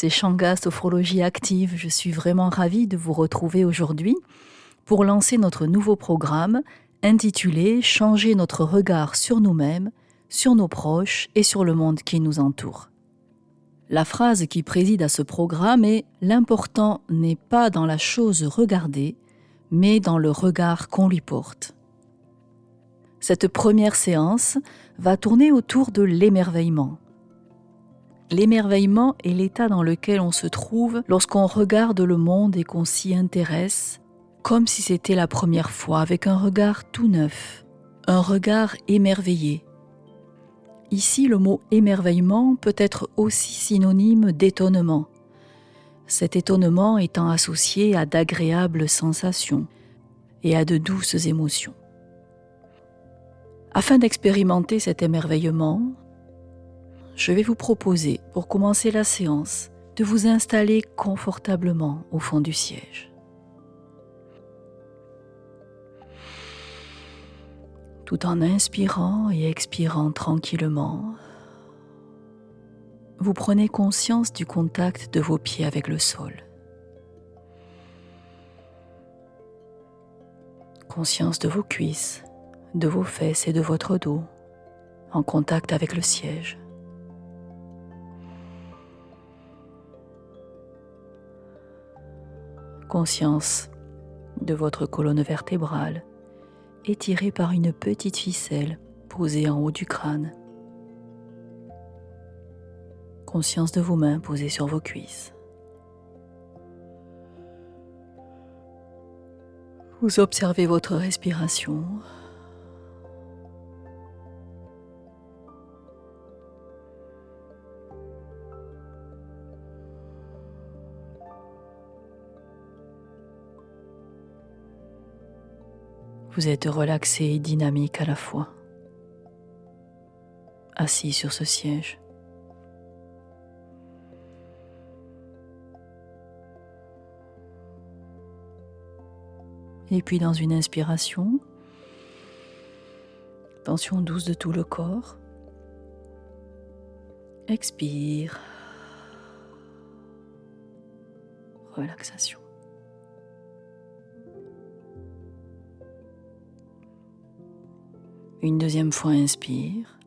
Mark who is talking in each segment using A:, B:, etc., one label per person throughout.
A: c'est Shanga Sophrologie Active. Je suis vraiment ravie de vous retrouver aujourd'hui pour lancer notre nouveau programme intitulé « Changer notre regard sur nous-mêmes, sur nos proches et sur le monde qui nous entoure ». La phrase qui préside à ce programme est « L'important n'est pas dans la chose regardée, mais dans le regard qu'on lui porte ». Cette première séance va tourner autour de l'émerveillement. L'émerveillement est l'état dans lequel on se trouve lorsqu'on regarde le monde et qu'on s'y intéresse, comme si c'était la première fois, avec un regard tout neuf, un regard émerveillé. Ici, le mot émerveillement peut être aussi synonyme d'étonnement, cet étonnement étant associé à d'agréables sensations et à de douces émotions. Afin d'expérimenter cet émerveillement, je vais vous proposer, pour commencer la séance, de vous installer confortablement au fond du siège. Tout en inspirant et expirant tranquillement, vous prenez conscience du contact de vos pieds avec le sol. Conscience de vos cuisses, de vos fesses et de votre dos, en contact avec le siège. Conscience de votre colonne vertébrale, étirée par une petite ficelle posée en haut du crâne. Conscience de vos mains posées sur vos cuisses. Vous observez votre respiration. Vous êtes relaxé et dynamique à la fois, assis sur ce siège. Et puis dans une inspiration, tension douce de tout le corps. Expire. Relaxation. Une deuxième fois, inspire.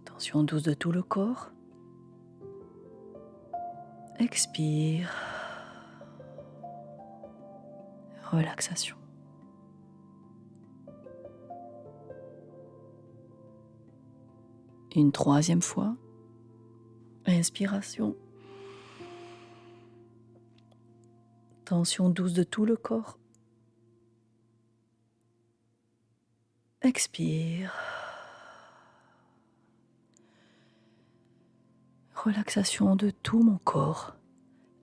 A: Tension douce de tout le corps. Expire. Relaxation. Une troisième fois. Inspiration. Tension douce de tout le corps. Expire. Relaxation de tout mon corps,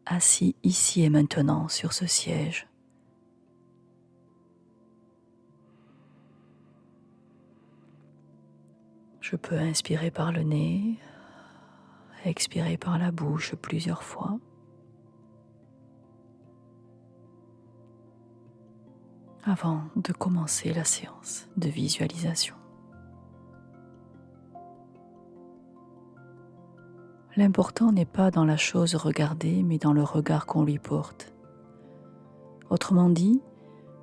A: assis ici et maintenant sur ce siège. Je peux inspirer par le nez, expirer par la bouche plusieurs fois. Avant de commencer la séance de visualisation. L'important n'est pas dans la chose regardée, mais dans le regard qu'on lui porte. Autrement dit,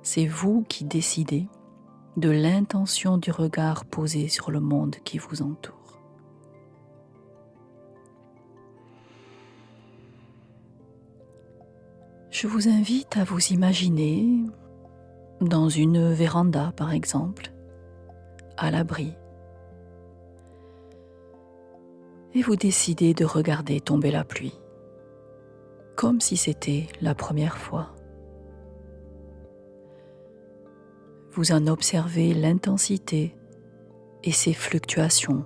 A: c'est vous qui décidez de l'intention du regard posé sur le monde qui vous entoure. Je vous invite à vous imaginer dans une véranda, par exemple, à l'abri. Et vous décidez de regarder tomber la pluie, comme si c'était la première fois. Vous en observez l'intensité et ses fluctuations.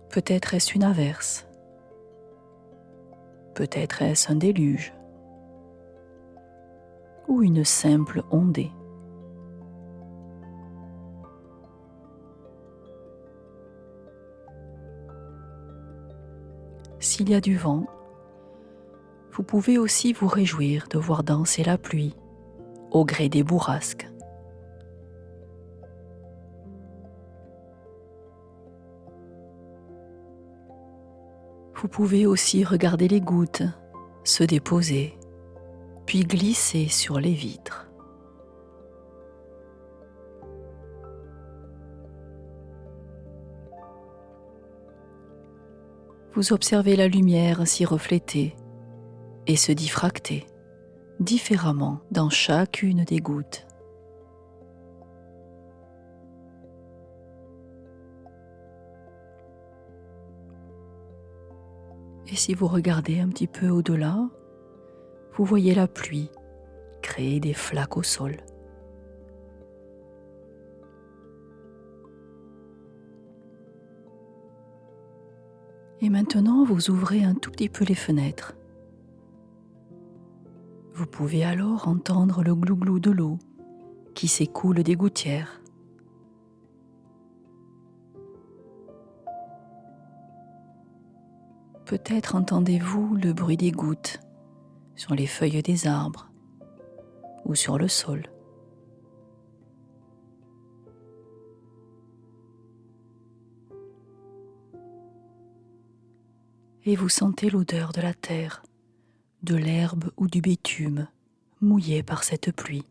A: Peut-être est-ce une averse, peut-être est-ce un déluge, ou une simple ondée. S'il y a du vent, vous pouvez aussi vous réjouir de voir danser la pluie au gré des bourrasques. Vous pouvez aussi regarder les gouttes se déposer, puis glisser sur les vitres. Vous observez la lumière s'y refléter et se diffracter différemment dans chacune des gouttes. Et si vous regardez un petit peu au-delà, vous voyez la pluie créer des flaques au sol. Et maintenant, vous ouvrez un tout petit peu les fenêtres. Vous pouvez alors entendre le glouglou de l'eau qui s'écoule des gouttières. Peut-être entendez-vous le bruit des gouttes sur les feuilles des arbres ou sur le sol. Et vous sentez l'odeur de la terre, de l'herbe ou du bitume mouillé par cette pluie.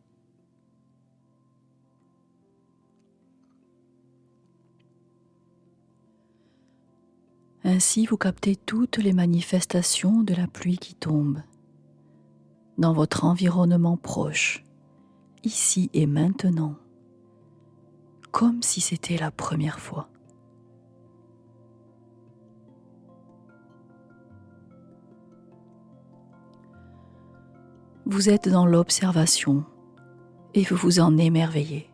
A: Ainsi, vous captez toutes les manifestations de la pluie qui tombe dans votre environnement proche, ici et maintenant, comme si c'était la première fois. Vous êtes dans l'observation et vous vous en émerveillez.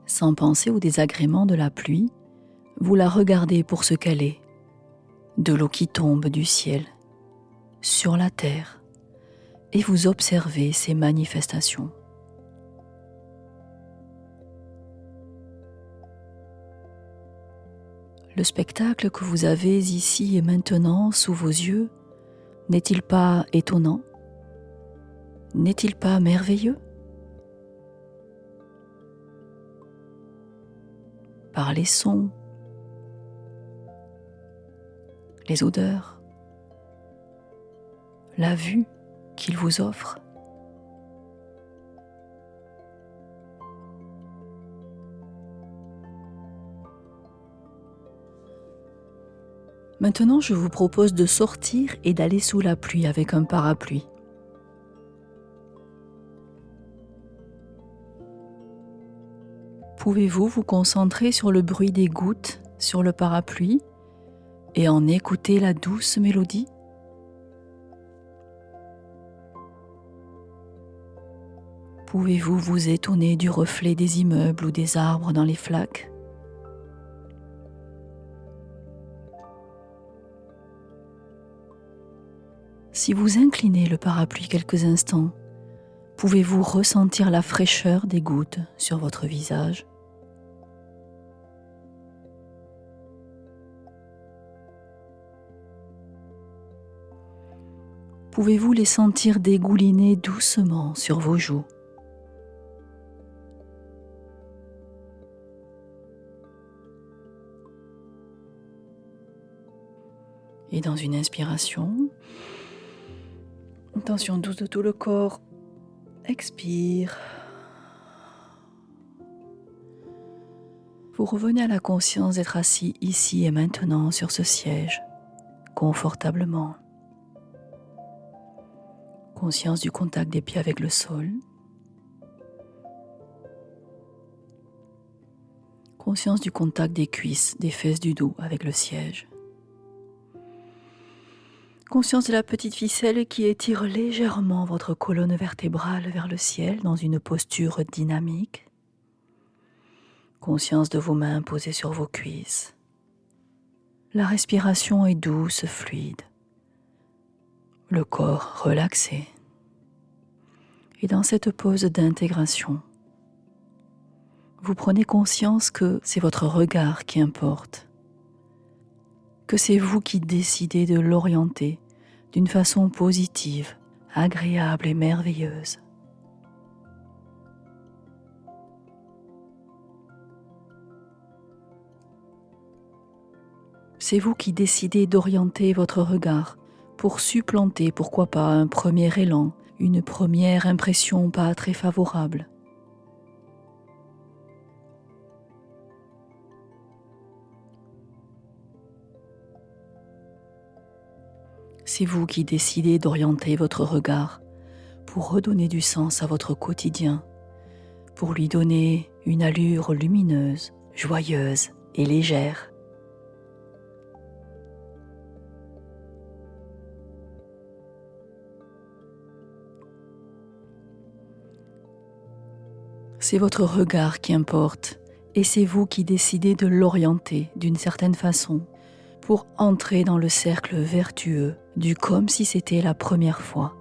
A: Sans penser au désagrément de la pluie, vous la regardez pour ce qu'elle est, de l'eau qui tombe du ciel, sur la terre, et vous observez ces manifestations. Le spectacle que vous avez ici et maintenant sous vos yeux, n'est-il pas étonnant? N'est-il pas merveilleux? Par les sons, les odeurs, la vue qu'il vous offre. Maintenant, je vous propose de sortir et d'aller sous la pluie avec un parapluie. Pouvez-vous vous concentrer sur le bruit des gouttes sur le parapluie et en écouter la douce mélodie? Pouvez-vous vous étonner du reflet des immeubles ou des arbres dans les flaques? Si vous inclinez le parapluie quelques instants, pouvez-vous ressentir la fraîcheur des gouttes sur votre visage? Pouvez-vous les sentir dégouliner doucement sur vos joues? Et dans une inspiration, tension douce de tout le corps, expire. Vous revenez à la conscience d'être assis ici et maintenant sur ce siège, confortablement. Conscience du contact des pieds avec le sol. Conscience du contact des cuisses, des fesses du dos avec le siège. Conscience de la petite ficelle qui étire légèrement votre colonne vertébrale vers le ciel dans une posture dynamique. Conscience de vos mains posées sur vos cuisses. La respiration est douce, fluide. Le corps relaxé. Et dans cette pause d'intégration, vous prenez conscience que c'est votre regard qui importe, que c'est vous qui décidez de l'orienter d'une façon positive, agréable et merveilleuse. C'est vous qui décidez d'orienter votre regard pour supplanter, pourquoi pas, un premier élan, une première impression pas très favorable. C'est vous qui décidez d'orienter votre regard pour redonner du sens à votre quotidien, pour lui donner une allure lumineuse, joyeuse et légère. C'est votre regard qui importe et c'est vous qui décidez de l'orienter d'une certaine façon pour entrer dans le cercle vertueux du comme si c'était la première fois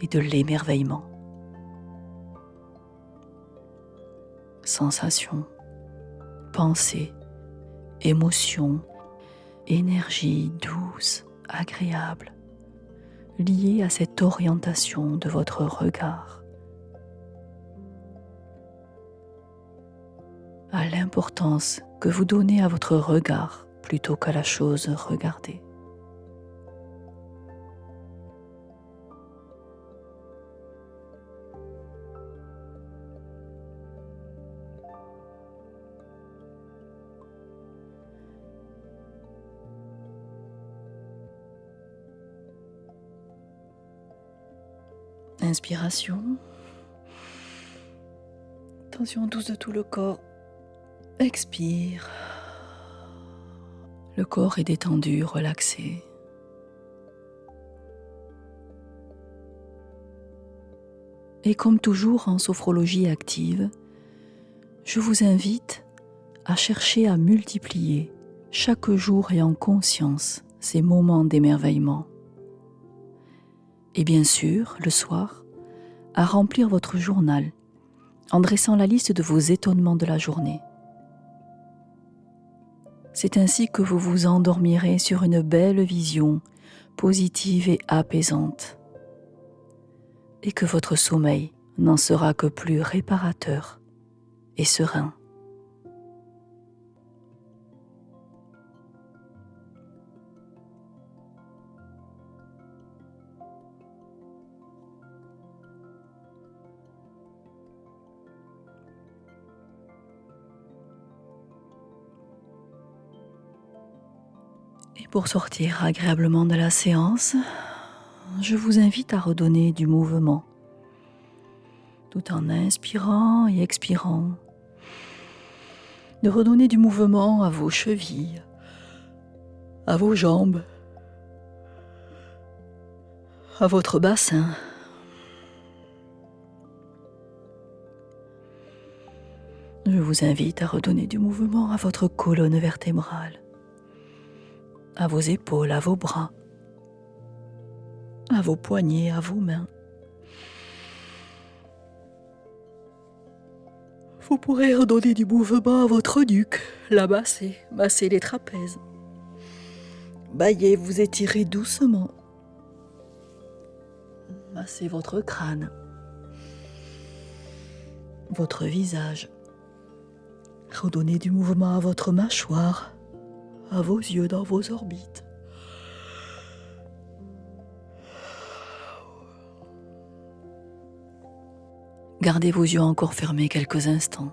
A: et de l'émerveillement. Sensations, pensées, émotions, énergie douce, agréable, liée à cette orientation de votre regard, à l'importance que vous donnez à votre regard plutôt qu'à la chose regardée. Inspiration. Tension douce de tout le corps. Expire. Le corps est détendu, relaxé. Et comme toujours en sophrologie active, je vous invite à chercher à multiplier chaque jour et en conscience ces moments d'émerveillement. Et bien sûr, le soir, à remplir votre journal en dressant la liste de vos étonnements de la journée. C'est ainsi que vous vous endormirez sur une belle vision positive et apaisante, et que votre sommeil n'en sera que plus réparateur et serein. Et pour sortir agréablement de la séance, je vous invite à redonner du mouvement, tout en inspirant et expirant, de redonner du mouvement à vos chevilles, à vos jambes, à votre bassin. Je vous invite à redonner du mouvement à votre colonne vertébrale, à vos épaules, à vos bras, à vos poignets, à vos mains. Vous pourrez redonner du mouvement à votre nuque, la masser les trapèzes. Baillez, vous étirez doucement. Massez votre crâne, votre visage. Redonnez du mouvement à votre mâchoire, à vos yeux dans vos orbites. Gardez vos yeux encore fermés quelques instants.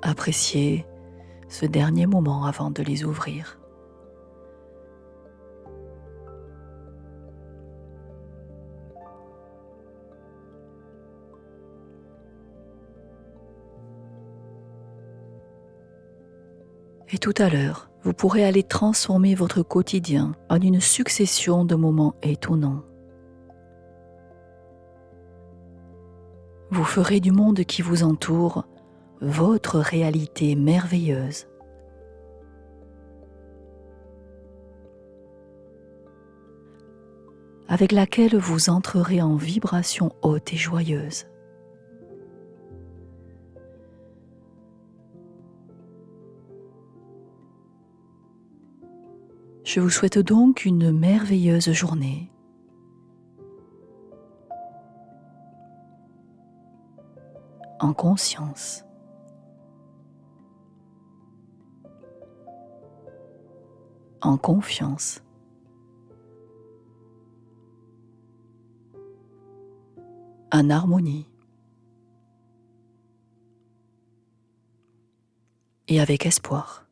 A: Appréciez ce dernier moment avant de les ouvrir. Et tout à l'heure, vous pourrez aller transformer votre quotidien en une succession de moments étonnants. Vous ferez du monde qui vous entoure votre réalité merveilleuse. Avec laquelle vous entrerez en vibration haute et joyeuse. Je vous souhaite donc une merveilleuse journée. En conscience. en confiance. En harmonie. Et avec espoir.